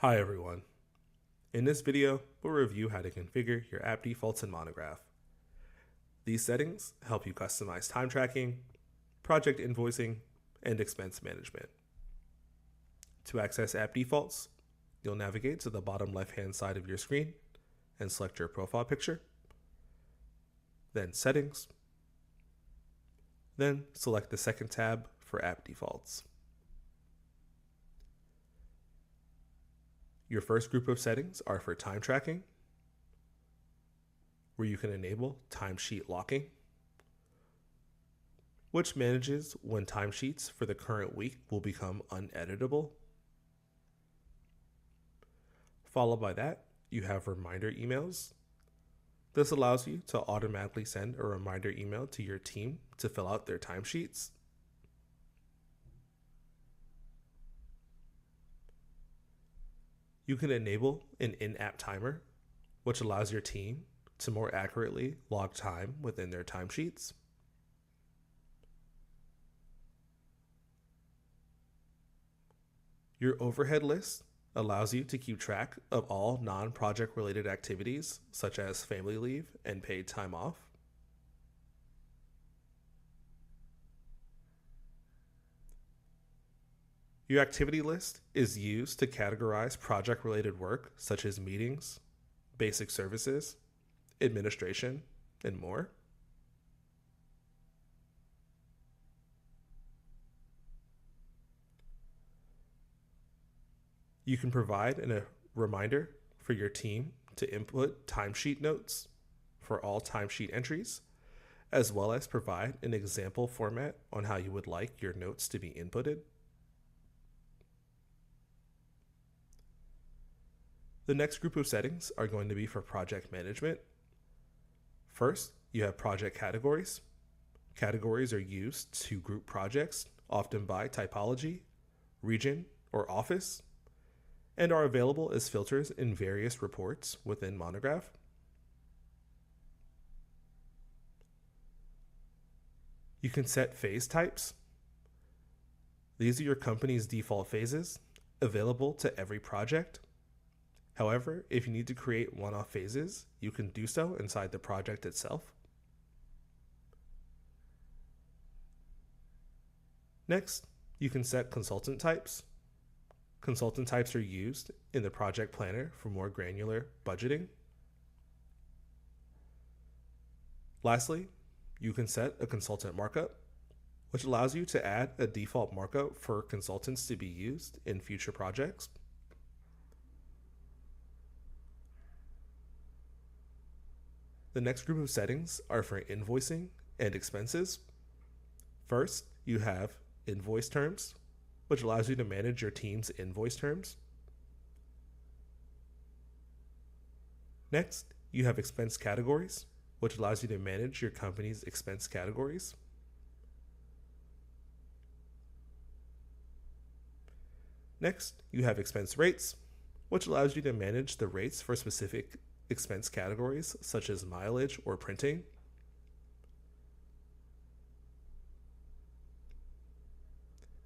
Hi everyone. In this video, we'll review how to configure your app defaults in Monograph. These settings help you customize time tracking, project invoicing, and expense management. To access app defaults, you'll navigate to the bottom left-hand side of your screen and select your profile picture, then Settings, then select the second tab for app defaults. Your first group of settings are for time tracking, where you can enable timesheet locking, which manages when timesheets for the current week will become uneditable. Followed by that, you have reminder emails. This allows you to automatically send a reminder email to your team to fill out their timesheets. You can enable an in-app timer, which allows your team to more accurately log time within their timesheets. Your overhead list allows you to keep track of all non-project related activities, such as family leave and paid time off. Your activity list is used to categorize project-related work such as meetings, basic services, administration, and more. You can provide a reminder for your team to input timesheet notes for all timesheet entries, as well as provide an example format on how you would like your notes to be inputted. The next group of settings are going to be for project management. First, you have project categories. Categories are used to group projects, often by typology, region, or office, and are available as filters in various reports within Monograph. You can set phase types. These are your company's default phases, available to every project. However, if you need to create one-off phases, you can do so inside the project itself. Next, you can set consultant types. Consultant types are used in the project planner for more granular budgeting. Lastly, you can set a consultant markup, which allows you to add a default markup for consultants to be used in future projects. The next group of settings are for invoicing and expenses. First, you have invoice terms, which allows you to manage your team's invoice terms. Next, you have expense categories, which allows you to manage your company's expense categories. Next, you have expense rates, which allows you to manage the rates for specific expense categories such as mileage or printing.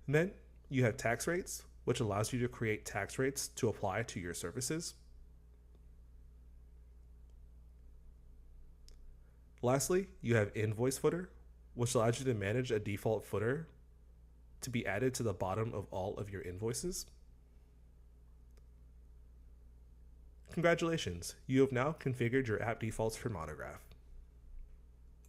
And then you have tax rates, which allows you to create tax rates to apply to your services. Lastly, you have invoice footer, which allows you to manage a default footer to be added to the bottom of all of your invoices. Congratulations, you have now configured your app defaults for Monograph.